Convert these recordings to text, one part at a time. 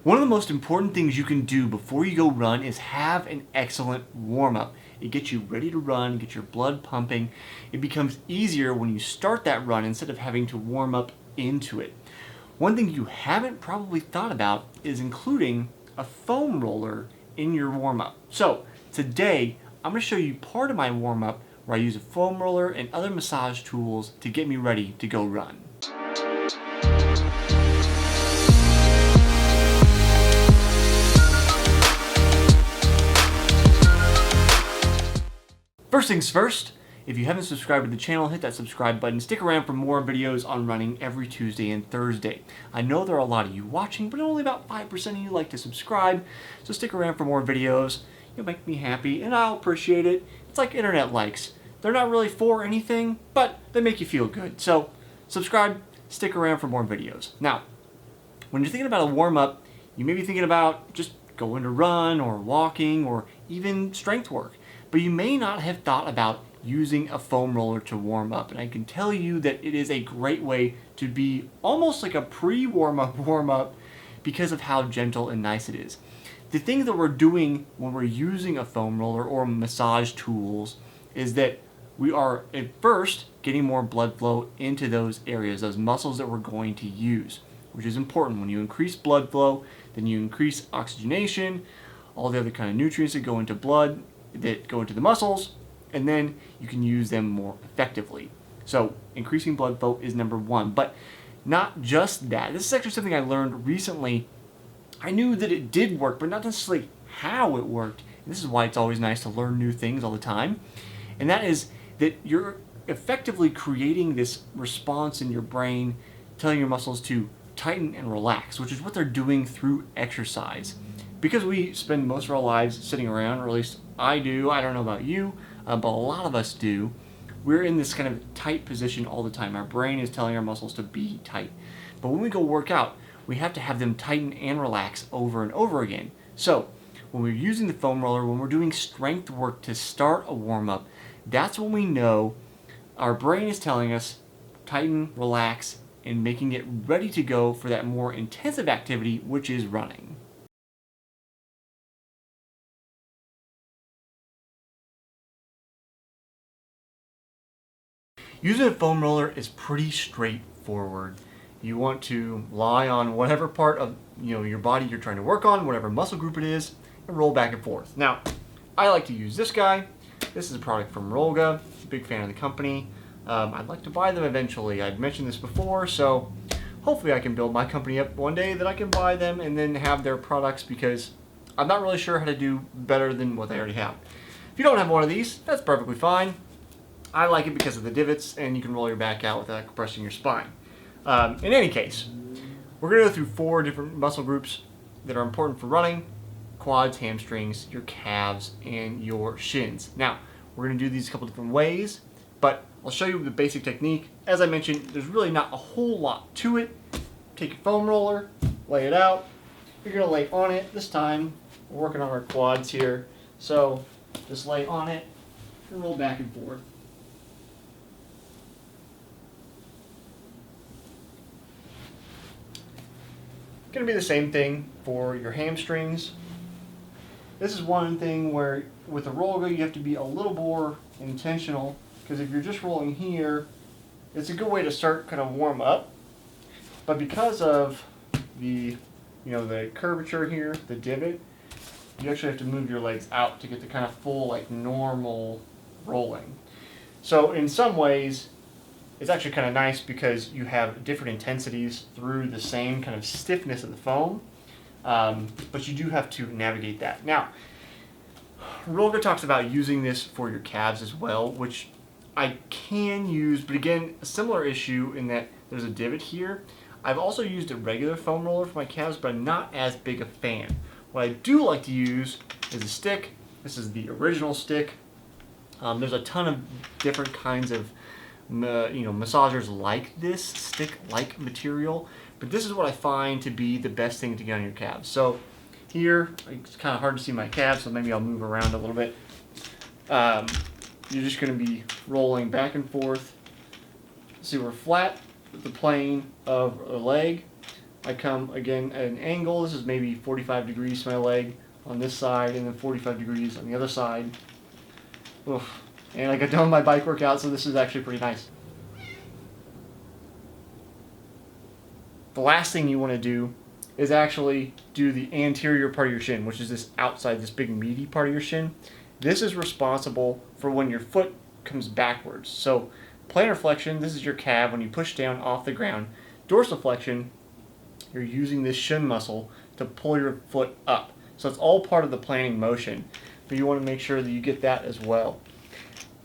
One of the most important things you can do before you go run is have an excellent warm-up. It gets you ready to run, get your blood pumping. It becomes easier when you start that run instead of having to warm up into it. One thing you haven't probably thought about is including a foam roller in your warm-up. So today, I'm going to show you part of my warm-up where I use a foam roller and other massage tools to get me ready to go run. First things first, if you haven't subscribed to the channel, hit that subscribe button. Stick around for more videos on running every Tuesday and Thursday. I know there are a lot of you watching, but only about 5% of you like to subscribe, so stick around for more videos. You'll make me happy, and I'll appreciate it. It's like internet likes. They're not really for anything, but they make you feel good. So subscribe, stick around for more videos. Now, when you're thinking about a warm-up, you may be thinking about just going to run or walking or even strength work. But you may not have thought about using a foam roller to warm up. And I can tell you that it is a great way to be almost like a pre-warm-up warm-up because of how gentle and nice it is. The thing that we're doing when we're using a foam roller or massage tools is that we are at first getting more blood flow into those areas, those muscles that we're going to use, which is important. When you increase blood flow, then you increase oxygenation, all the other kind of nutrients that go into blood, that go into the muscles, and then you can use them more effectively. So increasing blood flow is number one, but not just that. This is actually something I learned recently. I knew that it did work, but not necessarily how it worked. And this is why it's always nice to learn new things all the time. And that is that you're effectively creating this response in your brain, telling your muscles to tighten and relax, which is what they're doing through exercise. Because we spend most of our lives sitting around, or at least I do, I don't know about you, but a lot of us do, we're in this kind of tight position all the time. Our brain is telling our muscles to be tight. But when we go work out, we have to have them tighten and relax over and over again. So when we're using the foam roller, when we're doing strength work to start a warm-up, that's when we know our brain is telling us tighten, relax, and making it ready to go for that more intensive activity, which is running. Using a foam roller is pretty straightforward. You want to lie on whatever part of your body you're trying to work on, whatever muscle group it is, and roll back and forth. Now, I like to use this guy. This is a product from Rolga. Big fan of the company. I'd like to buy them eventually. I've mentioned this before, so hopefully I can build my company up one day that I can buy them and then have their products, because I'm not really sure how to do better than what they already have. If you don't have one of these, that's perfectly fine. I like it because of the divots, and you can roll your back out without compressing your spine. In any case, we're going to go through 4 different muscle groups that are important for running: quads, hamstrings, your calves, and your shins. Now, we're going to do these a couple different ways, but I'll show you the basic technique. As I mentioned, there's really not a whole lot to it. Take your foam roller, lay it out. You're going to lay on it. This time, we're working on our quads here. So just lay on it and roll back and forth. Going to be the same thing for your hamstrings. This is one thing where with the Rolga you have to be a little more intentional, because if you're just rolling here, it's a good way to start kind of warm up. But because of the the curvature here, the divot, you actually have to move your legs out to get the kind of full like normal rolling. So in some ways, it's actually kind of nice because you have different intensities through the same kind of stiffness of the foam, but you do have to navigate that. Now, Rolga talks about using this for your calves as well, which I can use, but again, a similar issue in that there's a divot here. I've also used a regular foam roller for my calves, but I'm not as big a fan. What I do like to use is a stick. This is the original stick. There's a ton of different kinds of massagers like this stick-like material, but this is what I find to be the best thing to get on your calves. So here, it's kind of hard to see my calves, so maybe I'll move around a little bit. You're just going to be rolling back and forth. See, we're flat with the plane of a leg. I come again at an angle. This is maybe 45 degrees to my leg on this side, and then 45 degrees on the other side. Oof. And I got done my bike workout, so this is actually pretty nice. The last thing you want to do is actually do the anterior part of your shin, which is this outside, this big meaty part of your shin. This is responsible for when your foot comes backwards. So plantar flexion, this is your calf when you push down off the ground. Dorsal flexion, you're using this shin muscle to pull your foot up. So it's all part of the planning motion, but you want to make sure that you get that as well.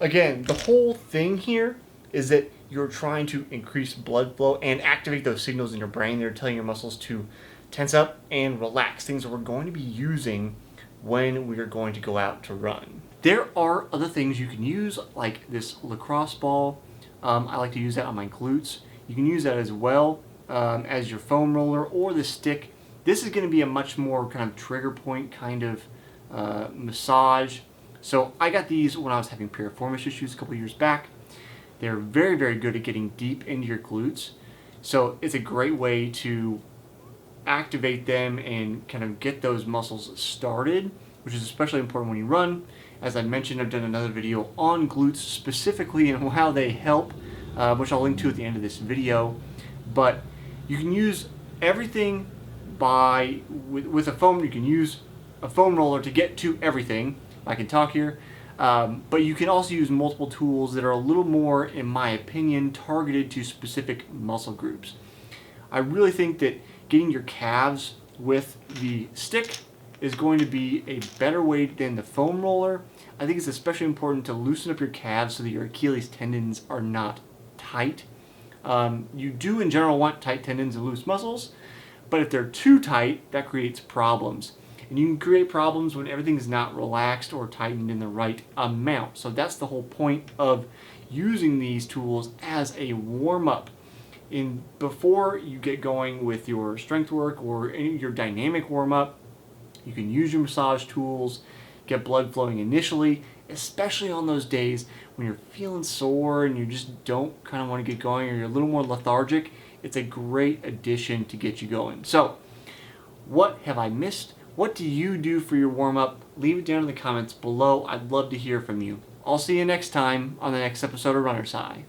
Again, the whole thing here is that you're trying to increase blood flow and activate those signals in your brain that are telling your muscles to tense up and relax, things that we're going to be using when we are going to go out to run. There are other things you can use, like this lacrosse ball. I like to use that on my glutes. You can use that as well as your foam roller or the stick. This is going to be a much more kind of trigger point kind of massage. So I got these when I was having piriformis issues a couple years back. They're very, very good at getting deep into your glutes. So it's a great way to activate them and kind of get those muscles started, which is especially important when you run. As I mentioned, I've done another video on glutes specifically and how they help, which I'll link to at the end of this video. But you can use everything with a foam. You can use a foam roller to get to everything. I can talk here. But you can also use multiple tools that are a little more, in my opinion, targeted to specific muscle groups. I really think that getting your calves with the stick is going to be a better way than the foam roller. I think it's especially important to loosen up your calves so that your Achilles tendons are not tight. You do in general want tight tendons and loose muscles, but if they're too tight, that creates problems. And you can create problems when everything's not relaxed or tightened in the right amount. So that's the whole point of using these tools as a warm-up. Before you get going with your strength work or your dynamic warm-up, you can use your massage tools, get blood flowing initially, especially on those days when you're feeling sore and you just don't kind of want to get going or you're a little more lethargic. It's a great addition to get you going. So, what have I missed? What do you do for your warm-up? Leave it down in the comments below. I'd love to hear from you. I'll see you next time on the next episode of Runner's High.